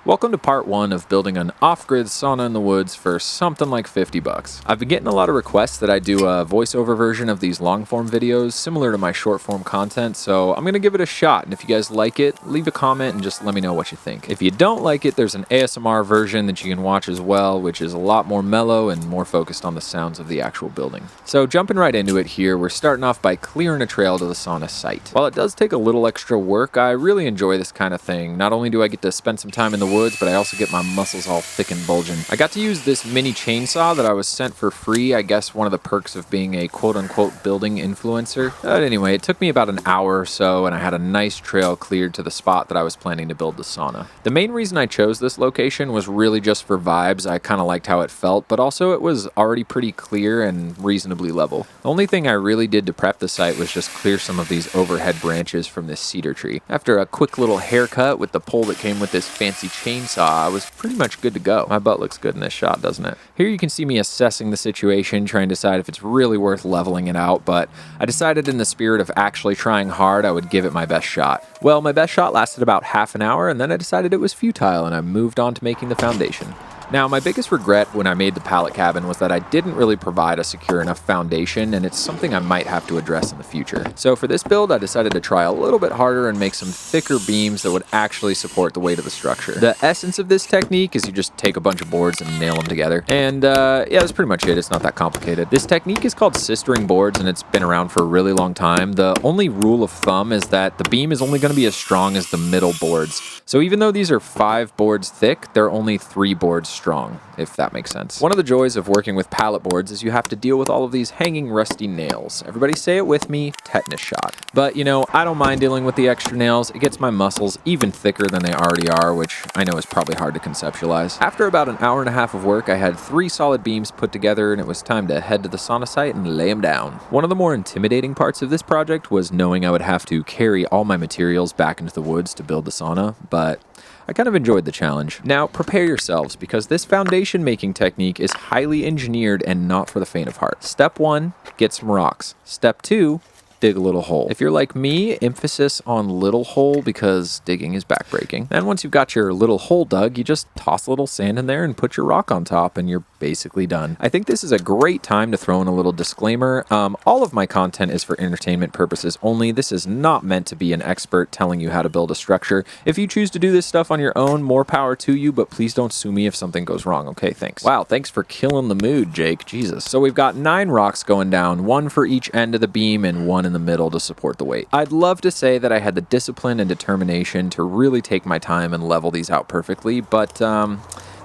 Welcome to part 1 of building an off-grid sauna in the woods for something like 50 bucks. I've been getting a lot of requests that I do a voiceover version of these long-form videos similar to my short-form content, so I'm going to give it a shot, and if you guys like it, leave a comment and just let me know what you think. If you don't like it, there's an ASMR version that you can watch as well, which is a lot more mellow and more focused on the sounds of the actual building. So jumping right into it here, we're starting off by clearing a trail to the sauna site. While it does take a little extra work, I really enjoy this kind of thing. Not only do I get to spend some time in the woods, but I also get my muscles all thick and bulging. I got to use this mini chainsaw that I was sent for free, I guess one of the perks of being a quote-unquote building influencer. But anyway, it took me about an hour or so, and I had a nice trail cleared to the spot that I was planning to build the sauna. The main reason I chose this location was really just for vibes. I kind of liked how it felt, but also it was already pretty clear and reasonably level. The only thing I really did to prep the site was just clear some of these overhead branches from this cedar tree. After a quick little haircut with the pole that came with this fancy chainsaw, I was pretty much good to go. My butt looks good in this shot, doesn't it? Here you can see me assessing the situation, trying to decide if it's really worth leveling it out, but I decided in the spirit of actually trying hard, I would give it my best shot. Well, my best shot lasted about half an hour, and then I decided it was futile, and I moved on to making the foundation. Now, my biggest regret when I made the pallet cabin was that I didn't really provide a secure enough foundation, and it's something I might have to address in the future. So for this build, I decided to try a little bit harder and make some thicker beams that would actually support the weight of the structure. The essence of this technique is you just take a bunch of boards and nail them together. And yeah, that's pretty much it. It's not that complicated. This technique is called sistering boards, and it's been around for a really long time. The only rule of thumb is that the beam is only going to be as strong as the middle boards. So even though these are 5 boards thick, they're only 3 boards strong, if that makes sense. One of the joys of working with pallet boards is you have to deal with all of these hanging rusty nails. Everybody say it with me, tetanus shot. But you know, I don't mind dealing with the extra nails. It gets my muscles even thicker than they already are, which I know is probably hard to conceptualize. After about an hour and a half of work, I had 3 solid beams put together, and it was time to head to the sauna site and lay them down. One of the more intimidating parts of this project was knowing I would have to carry all my materials back into the woods to build the sauna, but I kind of enjoyed the challenge. Now, prepare yourselves, because this foundation making technique is highly engineered and not for the faint of heart. Step 1, get some rocks. Step 2, dig a little hole. If you're like me, emphasis on little hole because digging is backbreaking. And once you've got your little hole dug, you just toss a little sand in there and put your rock on top, and you're basically done. I think this is a great time to throw in a little disclaimer. All of my content is for entertainment purposes only. This is not meant to be an expert telling you how to build a structure. If you choose to do this stuff on your own, more power to you, but please don't sue me if something goes wrong, okay? Thanks. Wow, thanks for killing the mood, Jake. Jesus. So we've got 9 rocks going down, 1 for each end of the beam and 1 in the middle to support the weight. I'd love to say that I had the discipline and determination to really take my time and level these out perfectly, but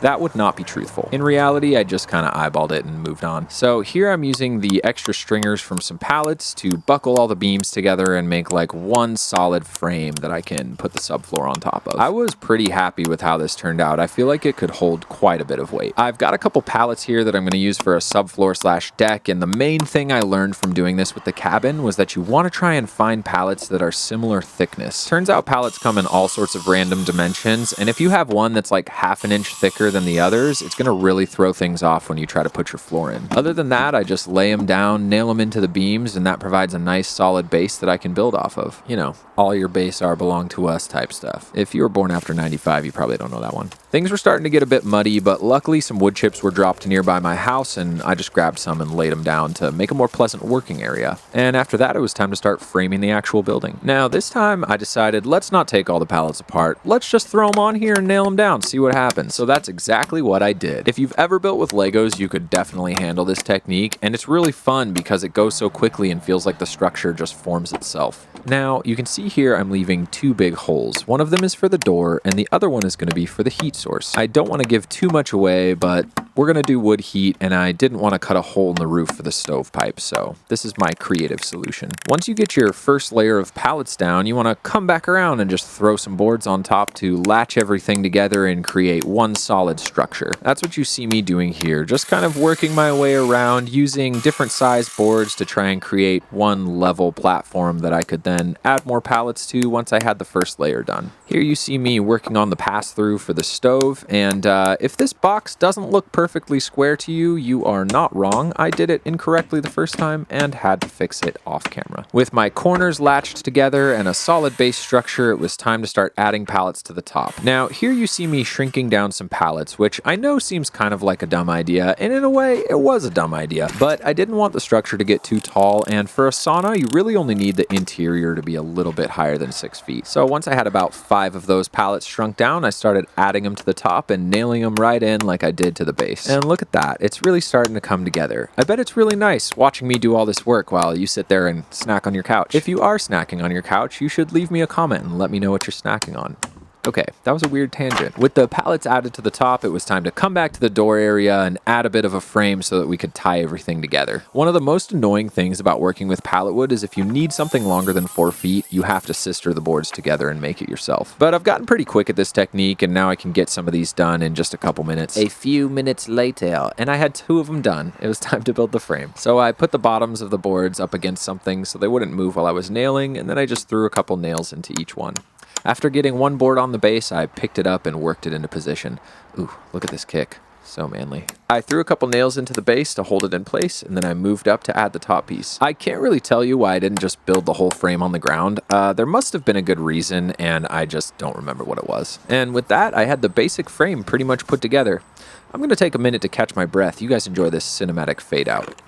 that would not be truthful. In reality, I just kind of eyeballed it and moved on. So here I'm using the extra stringers from some pallets to buckle all the beams together and make like one solid frame that I can put the subfloor on top of. I was pretty happy with how this turned out. I feel like it could hold quite a bit of weight. I've got a couple pallets here that I'm going to use for a subfloor / deck, and the main thing I learned from doing this with the cabin was that you want to try and find pallets that are similar thickness. Turns out pallets come in all sorts of random dimensions, and if you have one that's like half an inch thicker than the others, it's going to really throw things off when you try to put your floor in. Other than that, I just lay them down, nail them into the beams, and that provides a nice solid base that I can build off of. You know, all your base are belong to us type stuff. If you were born after 95, you probably don't know that one. Things were starting to get a bit muddy, but luckily some wood chips were dropped nearby my house, and I just grabbed some and laid them down to make a more pleasant working area. And after that, it was time to start framing the actual building. Now, this time I decided, let's not take all the pallets apart. Let's just throw them on here and nail them down, see what happens. So that's exactly what I did. If you've ever built with Legos, you could definitely handle this technique, and it's really fun because it goes so quickly and feels like the structure just forms itself. Now, you can see here I'm leaving 2 big holes. One of them is for the door, and the other one is going to be for the heat source. I don't want to give too much away, but we're going to do wood heat, and I didn't want to cut a hole in the roof for the stovepipe, so this is my creative solution. Once you get your first layer of pallets down, you want to come back around and just throw some boards on top to latch everything together and create one solid structure. That's what you see me doing here, just kind of working my way around using different size boards to try and create one level platform that I could then add more pallets to once I had the first layer done. Here you see me working on the pass-through for the stove, and if this box doesn't look perfect perfectly square to you, you are not wrong. I did it incorrectly the first time and had to fix it off camera. With my corners latched together and a solid base structure, it was time to start adding pallets to the top. Now, here you see me shrinking down some pallets, which I know seems kind of like a dumb idea, and in a way, it was a dumb idea, but I didn't want the structure to get too tall, and for a sauna, you really only need the interior to be a little bit higher than 6 feet. So once I had about 5 of those pallets shrunk down, I started adding them to the top and nailing them right in like I did to the base. And look at that, it's really starting to come together. I bet it's really nice watching me do all this work while you sit there and snack on your couch. If you are snacking on your couch, you should leave me a comment and let me know what you're snacking on. Okay, that was a weird tangent. With the pallets added to the top, it was time to come back to the door area and add a bit of a frame so that we could tie everything together. One of the most annoying things about working with pallet wood is if you need something longer than 4 feet, you have to sister the boards together and make it yourself. But I've gotten pretty quick at this technique, and now I can get some of these done in just a couple minutes. A few minutes later, and I had 2 of them done. It was time to build the frame. So I put the bottoms of the boards up against something so they wouldn't move while I was nailing, and then I just threw a couple nails into each one. After getting one board on the base, I picked it up and worked it into position. Ooh, look at this kick. So manly. I threw a couple nails into the base to hold it in place, and then I moved up to add the top piece. I can't really tell you why I didn't just build the whole frame on the ground. There must have been a good reason, and I just don't remember what it was. And with that, I had the basic frame pretty much put together. I'm going to take a minute to catch my breath. You guys enjoy this cinematic fade out.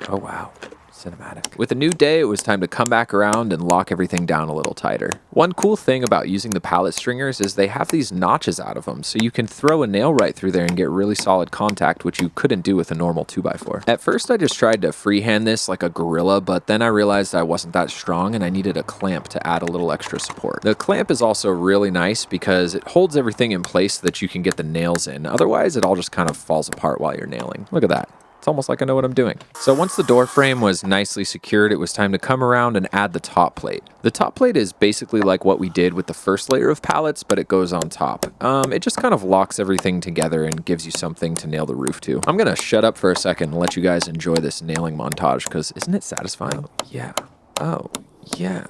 Oh, wow. Cinematic. With a new day, it was time to come back around and lock everything down a little tighter. One cool thing about using the pallet stringers is they have these notches out of them, so you can throw a nail right through there and get really solid contact, which you couldn't do with a normal 2x4. At first, I just tried to freehand this like a gorilla, but then I realized I wasn't that strong and I needed a clamp to add a little extra support. The clamp is also really nice because it holds everything in place so that you can get the nails in. Otherwise, it all just kind of falls apart while you're nailing. Look at that. It's almost like I know what I'm doing. So once the door frame was nicely secured, it was time to come around and add the top plate. The top plate is basically like what we did with the first layer of pallets, but it goes on top. It just kind of locks everything together and gives you something to nail the roof to. I'm gonna shut up for a second and let you guys enjoy this nailing montage, because isn't it satisfying? Oh, yeah. Oh, yeah.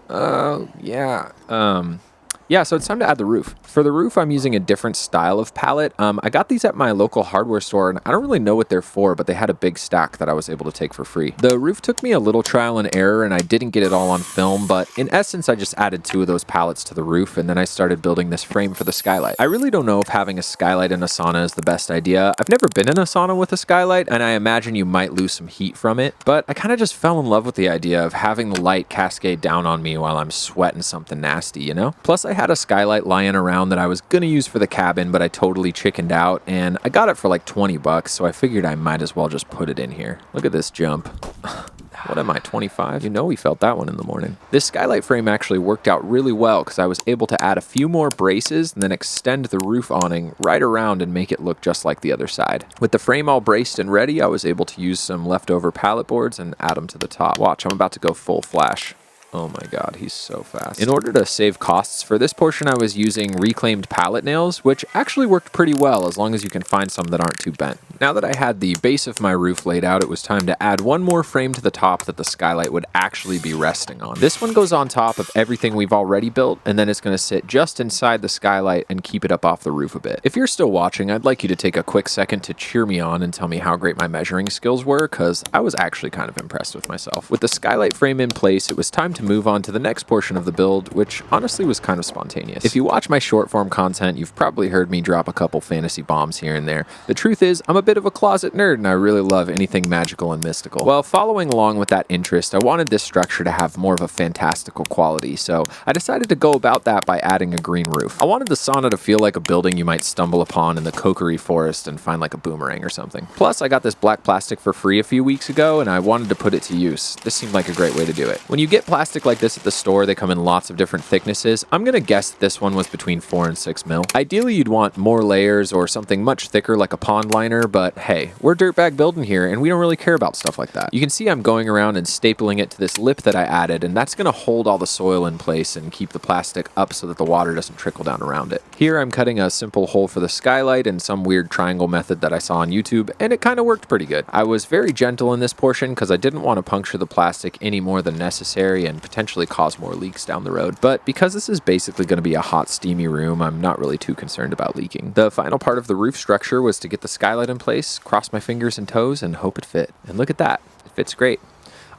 Oh, yeah. Yeah, so it's time to add the roof. For the roof, I'm using a different style of pallet. I got these at my local hardware store, and I don't really know what they're for, but they had a big stack that I was able to take for free. The roof took me a little trial and error, and I didn't get it all on film, but in essence, I just added 2 of those pallets to the roof, and then I started building this frame for the skylight. I really don't know if having a skylight in a sauna is the best idea. I've never been in a sauna with a skylight, and I imagine you might lose some heat from it, but I kind of just fell in love with the idea of having the light cascade down on me while I'm sweating something nasty, you know? Plus, I had a skylight lying around that I was gonna use for the cabin, but I totally chickened out, and I got it for like 20 bucks, so I figured I might as well just put it in here. Look at this jump. What am I, 25? You know we felt that one in the morning. This skylight frame actually worked out really well because I was able to add a few more braces and then extend the roof awning right around and make it look just like the other side. With the frame all braced and ready, I was able to use some leftover pallet boards and add them to the top. Watch, I'm about to go full flash. Oh my god, he's so fast. In order to save costs, for this portion I was using reclaimed pallet nails, which actually worked pretty well as long as you can find some that aren't too bent. Now that I had the base of my roof laid out, it was time to add one more frame to the top that the skylight would actually be resting on. This one goes on top of everything we've already built, and then it's going to sit just inside the skylight and keep it up off the roof a bit. If you're still watching, I'd like you to take a quick second to cheer me on and tell me how great my measuring skills were, because I was actually kind of impressed with myself. With the skylight frame in place, it was time to move on to the next portion of the build, which honestly was kind of spontaneous. If you watch my short form content, you've probably heard me drop a couple fantasy bombs here and there. The truth is, I'm a bit of a closet nerd and I really love anything magical and mystical. Well, following along with that interest, I wanted this structure to have more of a fantastical quality, so I decided to go about that by adding a green roof. I wanted the sauna to feel like a building you might stumble upon in the Kokeree forest and find like a boomerang or something. Plus, I got this black plastic for free a few weeks ago and I wanted to put it to use. This seemed like a great way to do it. When you get plastic like this at the store, they come in lots of different thicknesses. I'm gonna guess this one was between 4 and 6 mil. Ideally, you'd want more layers or something much thicker like a pond liner, but hey, we're dirtbag building here and we don't really care about stuff like that. You can see I'm going around and stapling it to this lip that I added, and that's gonna hold all the soil in place and keep the plastic up so that the water doesn't trickle down around it. Here I'm cutting a simple hole for the skylight in some weird triangle method that I saw on YouTube, and it kind of worked pretty good. I was very gentle in this portion because I didn't want to puncture the plastic any more than necessary, and and potentially cause more leaks down the road. But because this is basically going to be a hot, steamy room, I'm not really too concerned about leaking. The final part of the roof structure was to get the skylight in place, cross my fingers and toes, and hope it fit. And look at that. It fits great.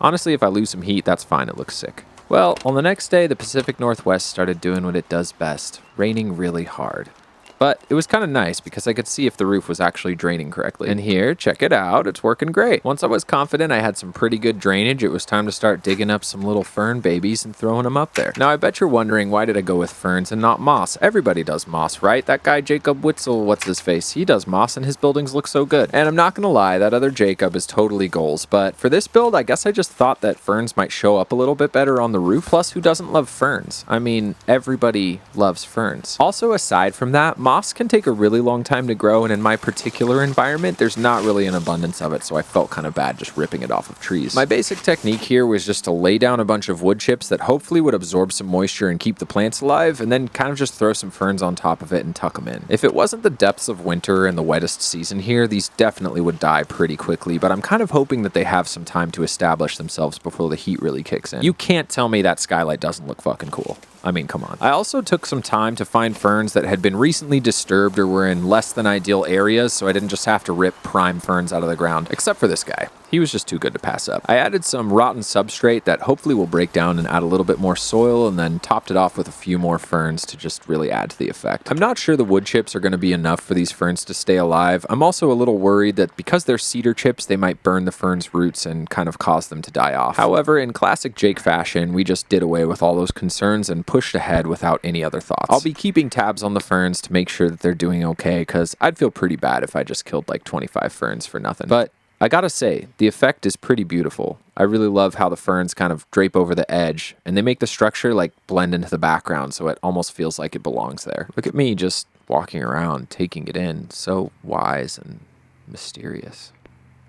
Honestly, if I lose some heat, that's fine. It looks sick. Well, on the next day, the Pacific Northwest started doing what it does best, raining really hard. But it was kind of nice because I could see if the roof was actually draining correctly. And here, check it out, it's working great. Once I was confident I had some pretty good drainage, it was time to start digging up some little fern babies and throwing them up there. Now, I bet you're wondering, why did I go with ferns and not moss? Everybody does moss, right? That guy Jacob Witzel, what's his face? He does moss and his buildings look so good. And I'm not gonna lie, that other Jacob is totally goals. But for this build, I guess I just thought that ferns might show up a little bit better on the roof. Plus, who doesn't love ferns? I mean, everybody loves ferns. Also, aside from that, moss can take a really long time to grow, and in my particular environment, there's not really an abundance of it, so I felt kind of bad just ripping it off of trees. My basic technique here was just to lay down a bunch of wood chips that hopefully would absorb some moisture and keep the plants alive, and then kind of just throw some ferns on top of it and tuck them in. If it wasn't the depths of winter and the wettest season here, these definitely would die pretty quickly, but I'm kind of hoping that they have some time to establish themselves before the heat really kicks in. You can't tell me that skylight doesn't look fucking cool. I mean, come on. I also took some time to find ferns that had been recently disturbed or were in less than ideal areas, so I didn't just have to rip prime ferns out of the ground, except for this guy. He was just too good to pass up. I added some rotten substrate that hopefully will break down and add a little bit more soil, and then topped it off with a few more ferns to just really add to the effect. I'm not sure the wood chips are going to be enough for these ferns to stay alive. I'm also a little worried that because they're cedar chips, they might burn the ferns' roots and kind of cause them to die off. However, in classic Jake fashion, we just did away with all those concerns and pushed ahead without any other thoughts. I'll be keeping tabs on the ferns to make sure that they're doing okay, because I'd feel pretty bad if I just killed like 25 ferns for nothing. But I gotta say, the effect is pretty beautiful. I really love how the ferns kind of drape over the edge, and they make the structure like blend into the background, so it almost feels like it belongs there. Look at me just walking around, taking it in, so wise and mysterious.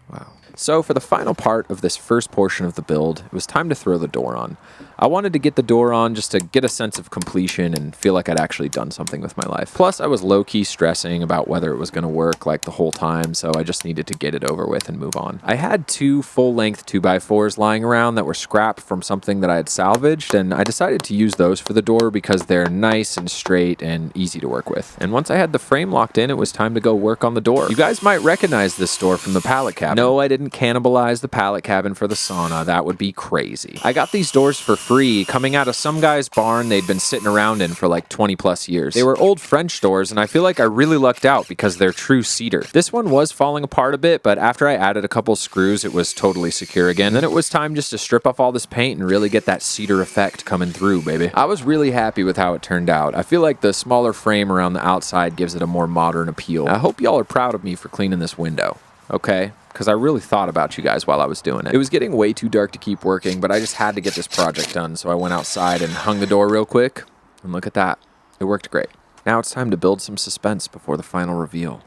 Wow. So for the final part of this first portion of the build, it was time to throw the door on. I wanted to get the door on just to get a sense of completion and feel like I'd actually done something with my life. Plus, I was low-key stressing about whether it was going to work like the whole time, so I just needed to get it over with and move on. I had 2 full-length 2x4s lying around that were scrap from something that I had salvaged, and I decided to use those for the door because they're nice and straight and easy to work with. And once I had the frame locked in, it was time to go work on the door. You guys might recognize this door from the pallet cabin. No, I didn't cannibalize the pallet cabin for the sauna. That would be crazy. I got these doors for free coming out of some guy's barn they'd been sitting around in for like 20 plus years. They were old French doors, and I feel like I really lucked out because they're true cedar. This one was falling apart a bit, but after I added a couple screws, it was totally secure again. Then it was time just to strip off all this paint and really get that cedar effect coming through, baby. I was really happy with how it turned out. I feel like the smaller frame around the outside gives it a more modern appeal. I hope y'all are proud of me for cleaning this window, okay? Because I really thought about you guys while I was doing it. It was getting way too dark to keep working, but I just had to get this project done, so I went outside and hung the door real quick, and look at that. It worked great. Now it's time to build some suspense before the final reveal.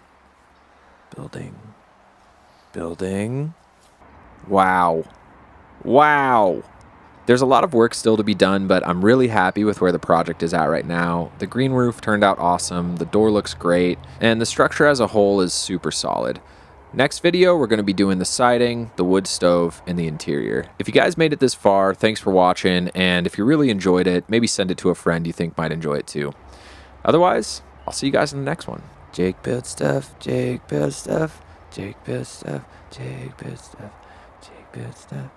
Building. Building. Wow. Wow. There's a lot of work still to be done, but I'm really happy with where the project is at right now. The green roof turned out awesome, the door looks great, and the structure as a whole is super solid. Next video, we're going to be doing the siding, the wood stove, and the interior. If you guys made it this far, thanks for watching, and if you really enjoyed it, maybe send it to a friend you think might enjoy it too. Otherwise, I'll see you guys in the next one. Jake builds stuff, Jake builds stuff, Jake builds stuff, Jake builds stuff, Jake builds stuff.